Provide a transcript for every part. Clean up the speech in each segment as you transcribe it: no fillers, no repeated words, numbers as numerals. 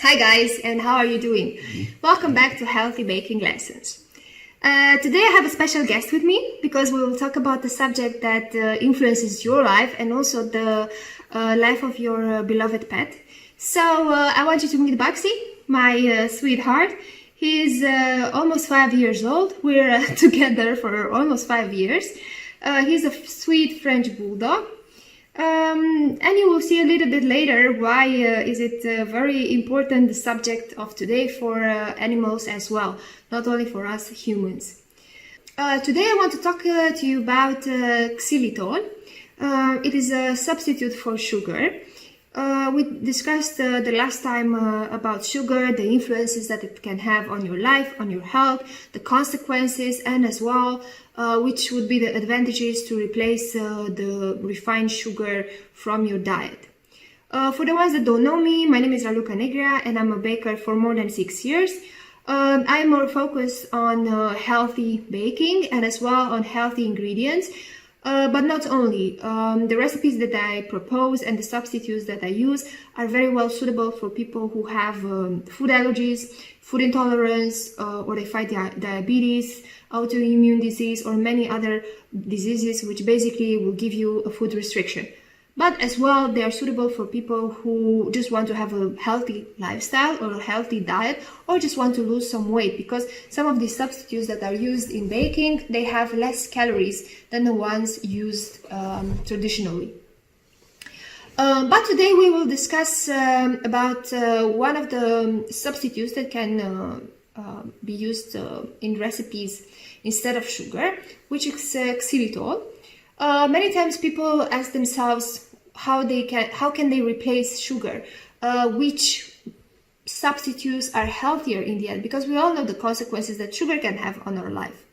Hi guys, and how are you doing? Welcome back to Healthy Baking Lessons. Today I have a special guest with me because we will talk about the subject that influences your life and also the life of your beloved pet. So I want you to meet Baxi, my sweetheart. He's almost 5 years old. We're together for almost 5 years. He's a sweet French bulldog. And you will see a little bit later why is it a very important subject of today for animals as well, not only for us humans. Today I want to talk to you about xylitol. It is a substitute for sugar. We discussed the last time about sugar, the influences that it can have on your life, on your health, the consequences, and as well which would be the advantages to replace the refined sugar from your diet. For the ones that don't know me, my name is Raluca Negrea and I'm a baker for more than 6 years. I'm more focused on healthy baking and as well on healthy ingredients. But not only. The recipes that I propose and the substitutes that I use are very well suitable for people who have food allergies, food intolerance, or they fight diabetes, autoimmune disease, or many other diseases which basically will give you a food restriction. But as well, they are suitable for people who just want to have a healthy lifestyle or a healthy diet, or just want to lose some weight, because some of these substitutes that are used in baking, they have less calories than the ones used traditionally. But today we will discuss about one of the substitutes that can be used in recipes instead of sugar, which is xylitol. Many times people ask themselves how can they replace sugar, which substitutes are healthier in the end, because we all know the consequences that sugar can have on our life.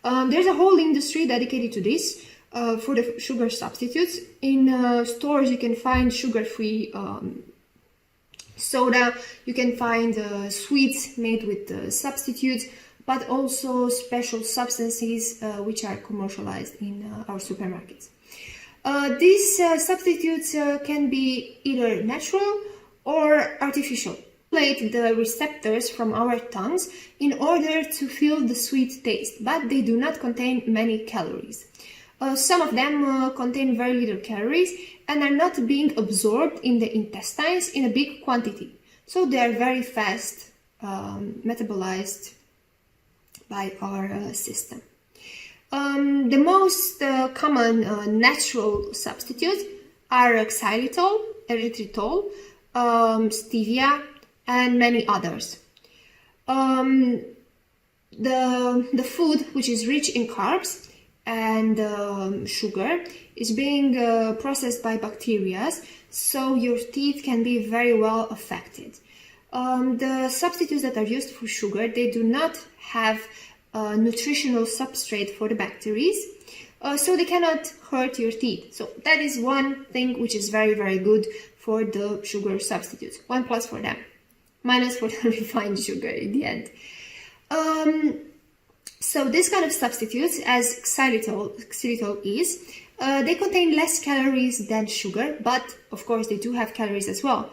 There's a whole industry dedicated to this for the sugar substitutes. In stores you can find sugar-free soda, you can find sweets made with substitutes, but also special substances which are commercialized in our supermarkets. These substitutes can be either natural or artificial. Stimulate the receptors from our tongues in order to feel the sweet taste, but they do not contain many calories. Some of them contain very little calories and are not being absorbed in the intestines in a big quantity, so they are very fast metabolized by our system. The most common natural substitutes are xylitol, erythritol, stevia, and many others. The food which is rich in carbs and sugar is being processed by bacteria, so your teeth can be very well affected. The substitutes that are used for sugar, they do not have nutritional substrate for the bacteria, so they cannot hurt your teeth. So that is one thing which is very, very good for the sugar substitutes. One plus for them, minus for the refined sugar in the end. So this kind of substitutes, as xylitol is, they contain less calories than sugar, but of course they do have calories as well.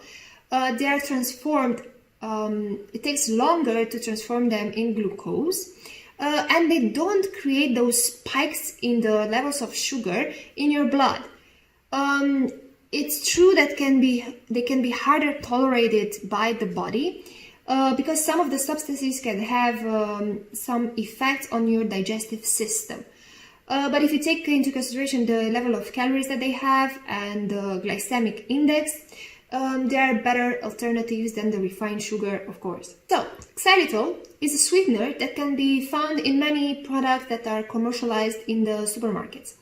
They are transformed, it takes longer to transform them in glucose, and they don't create those spikes in the levels of sugar in your blood. It's true that they can be harder tolerated by the body, because some of the substances can have some effect on your digestive system. But if you take into consideration the level of calories that they have and the glycemic index, they are better alternatives than the refined sugar, of course. So, xylitol is a sweetener that can be found in many products that are commercialized in the supermarkets.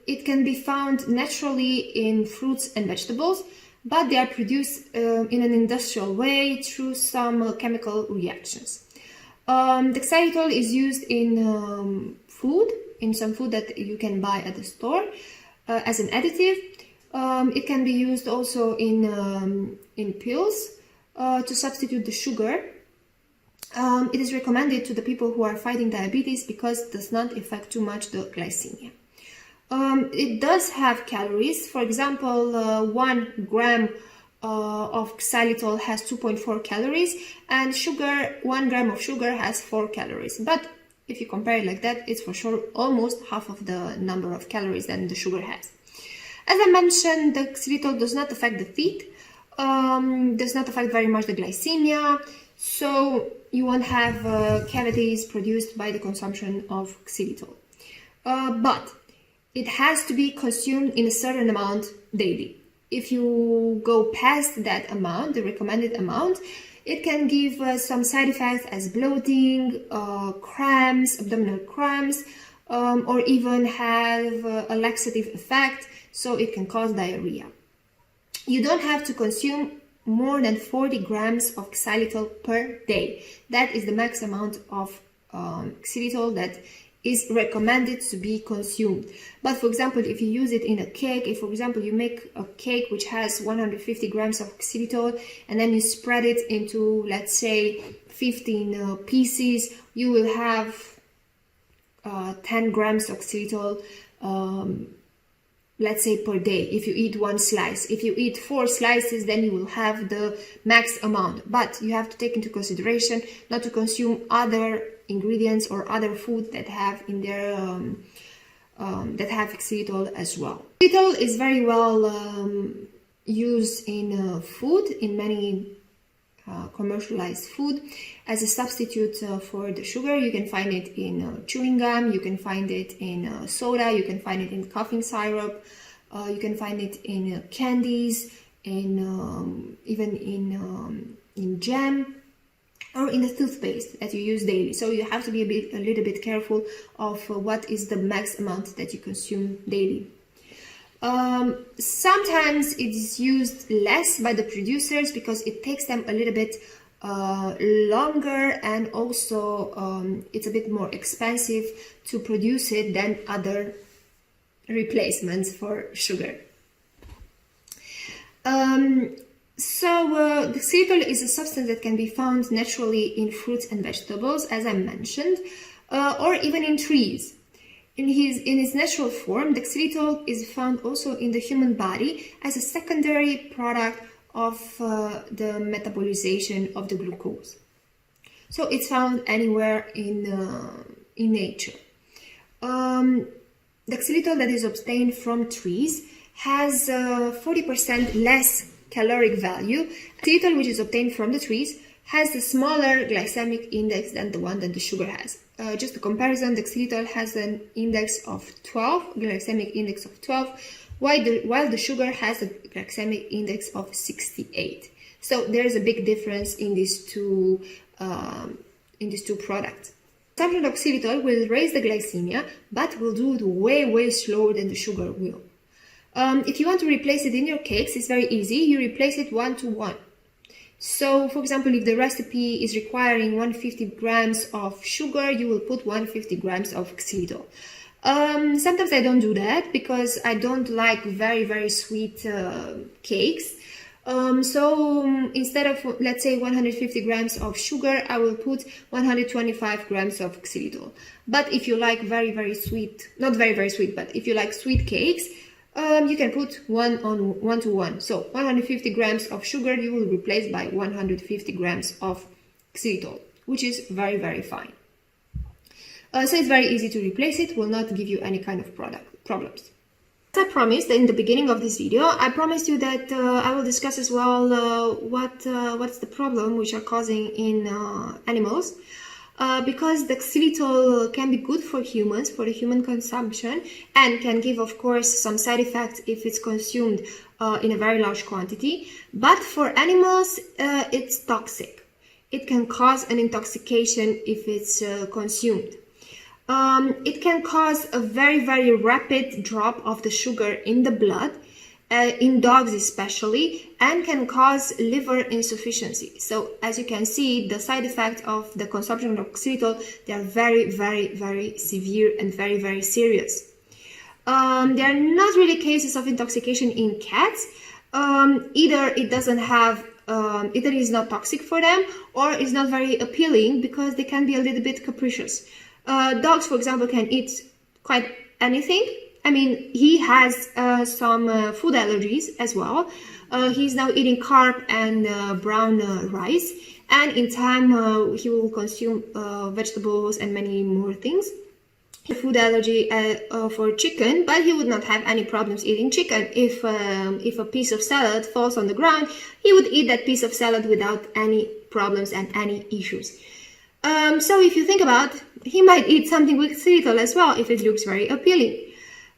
It can be found naturally in fruits and vegetables, but they are produced in an industrial way through some chemical reactions. The xylitol is used in food, in some food that you can buy at the store as an additive. It can be used also in pills to substitute the sugar. It is recommended to the people who are fighting diabetes because it does not affect too much the glycemia. It does have calories. For example, 1 gram of xylitol has 2.4 calories, and sugar, 1 gram of sugar has 4 calories. But if you compare it like that, it's for sure almost half of the number of calories that the sugar has. As I mentioned, the xylitol does not affect the feet, does not affect very much the glycemia, so you won't have cavities produced by the consumption of xylitol. But it has to be consumed in a certain amount daily. If you go past that amount, the recommended amount, it can give some side effects as bloating, cramps, abdominal cramps, or even have a laxative effect, so it can cause diarrhea. You don't have to consume more than 40 grams of xylitol per day. That is the max amount of xylitol that is recommended to be consumed. But for example, if you use it in a cake, if for example you make a cake which has 150 grams of xylitol and then you spread it into, let's say, 15 pieces, you will have 10 grams of xylitol, let's say, per day, if you eat 1 slice. If you eat 4 slices, then you will have the max amount. But you have to take into consideration not to consume other ingredients or other food that have in their that have xylitol as well. Xylitol is very well used in food, in many commercialized food, as a substitute for the sugar. You can find it in chewing gum, you can find it in soda, you can find it in coughing syrup, you can find it in candies, in even in jam, or in the toothpaste that you use daily. So you have to be a little bit careful of what is the max amount that you consume daily. Sometimes it is used less by the producers because it takes them a little bit longer, and also it's a bit more expensive to produce it than other replacements for sugar. The xylitol is a substance that can be found naturally in fruits and vegetables, as I mentioned, or even in trees. In its natural form, the xylitol is found also in the human body as a secondary product of the metabolization of the glucose. So it's found anywhere in nature. The xylitol that is obtained from trees has 40% less caloric value. Xylitol which is obtained from the trees has a smaller glycemic index than the one that the sugar has. Just a comparison, the xylitol has an index of 12, glycemic index of 12, while the sugar has a glycemic index of 68. So there is a big difference in these two products. Consumption of xylitol will raise the glycemia, but will do it way slower than the sugar will. If you want to replace it in your cakes, it's very easy. You replace it 1-to-1. So, for example, if the recipe is requiring 150 grams of sugar, you will put 150 grams of xylitol. Sometimes I don't do that because I don't like very sweet cakes. So instead of, let's say, 150 grams of sugar, I will put 125 grams of xylitol. But if you like very sweet, not very sweet, but if you like sweet cakes, you can put 1-to-1. So 150 grams of sugar you will replace by 150 grams of xylitol, which is very fine. So it's very easy to replace it, will not give you any kind of problems. As I promised in the beginning of this video, I promised you that I will discuss as well what's the problem which are causing in animals. Because the xylitol can be good for humans, for the human consumption, and can give, of course, some side effects if it's consumed in a very large quantity. But for animals, it's toxic. It can cause an intoxication if it's consumed. It can cause a very rapid drop of the sugar in the blood, in dogs especially, and can cause liver insufficiency. So as you can see, the side effects of the consumption of xylitol, they are very severe and very serious. There are not really cases of intoxication in cats. Either it doesn't have, either it's not toxic for them, or it's not very appealing because they can be a little bit capricious. Dogs, for example, can eat quite anything. I mean, he has some food allergies as well. He's now eating carb and brown rice, and in time he will consume vegetables and many more things. He has food allergy for chicken, but he would not have any problems eating chicken. If a piece of salad falls on the ground, he would eat that piece of salad without any problems and any issues. So if you think about, he might eat something with xylitol as well if it looks very appealing.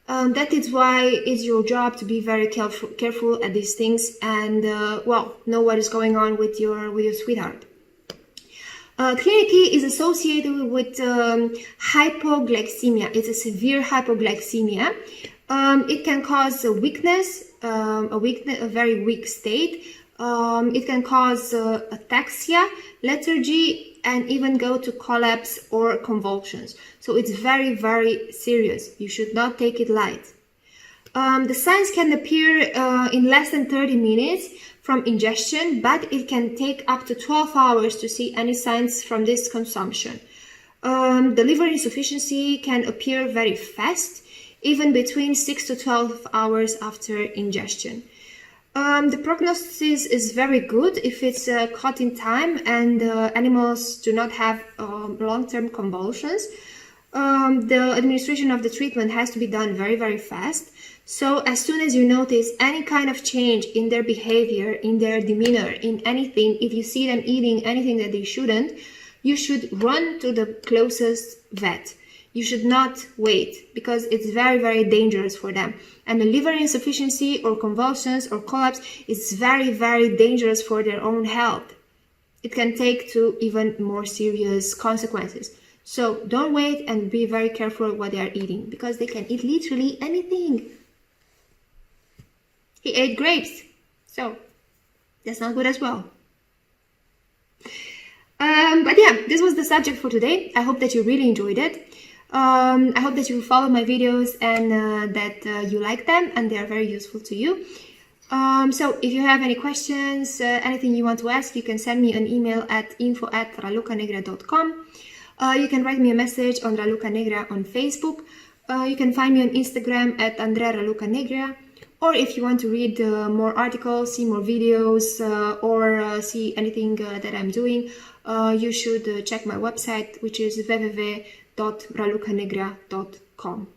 That is why it's your job to be very careful at these things and know what is going on with your sweetheart. Clinically is associated with hypoglycemia. It's a severe hypoglycemia. It can cause a weakness, a very weak state. It can cause ataxia, lethargy, and even go to collapse or convulsions. So it's very, very serious. You should not take it light. The signs can appear in less than 30 minutes from ingestion, but it can take up to 12 hours to see any signs from this consumption. The liver insufficiency can appear very fast, even between 6 to 12 hours after ingestion. The prognosis is very good if it's caught in time and animals do not have long-term convulsions. The administration of the treatment has to be done very, very fast. So as soon as you notice any kind of change in their behavior, in their demeanor, in anything, if you see them eating anything that they shouldn't, you should run to the closest vet. You should not wait because it's very, very dangerous for them. And the liver insufficiency or convulsions or collapse is very, very dangerous for their own health. It can take to even more serious consequences. So don't wait and be very careful what they are eating because they can eat literally anything. He ate grapes, so that's not good as well. But yeah, this was the subject for today. I hope that you really enjoyed it. I hope that you follow my videos and that you like them and they are very useful to you. So if you have any questions, anything you want to ask, you can send me an email at info@ralucanegra.com. You can write me a message on Raluca Negra on Facebook. You can find me on Instagram at Andrea Raluca Negra. Or if you want to read more articles, see more videos, or see anything that I'm doing, you should check my website, which is www.ralucanegra.com.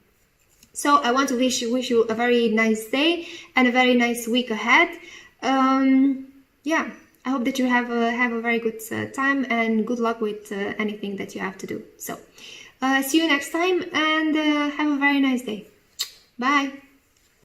So I want to wish you a very nice day and a very nice week ahead. Yeah, I hope that you have a very good time and good luck with anything that you have to do. So see you next time and have a very nice day. Bye.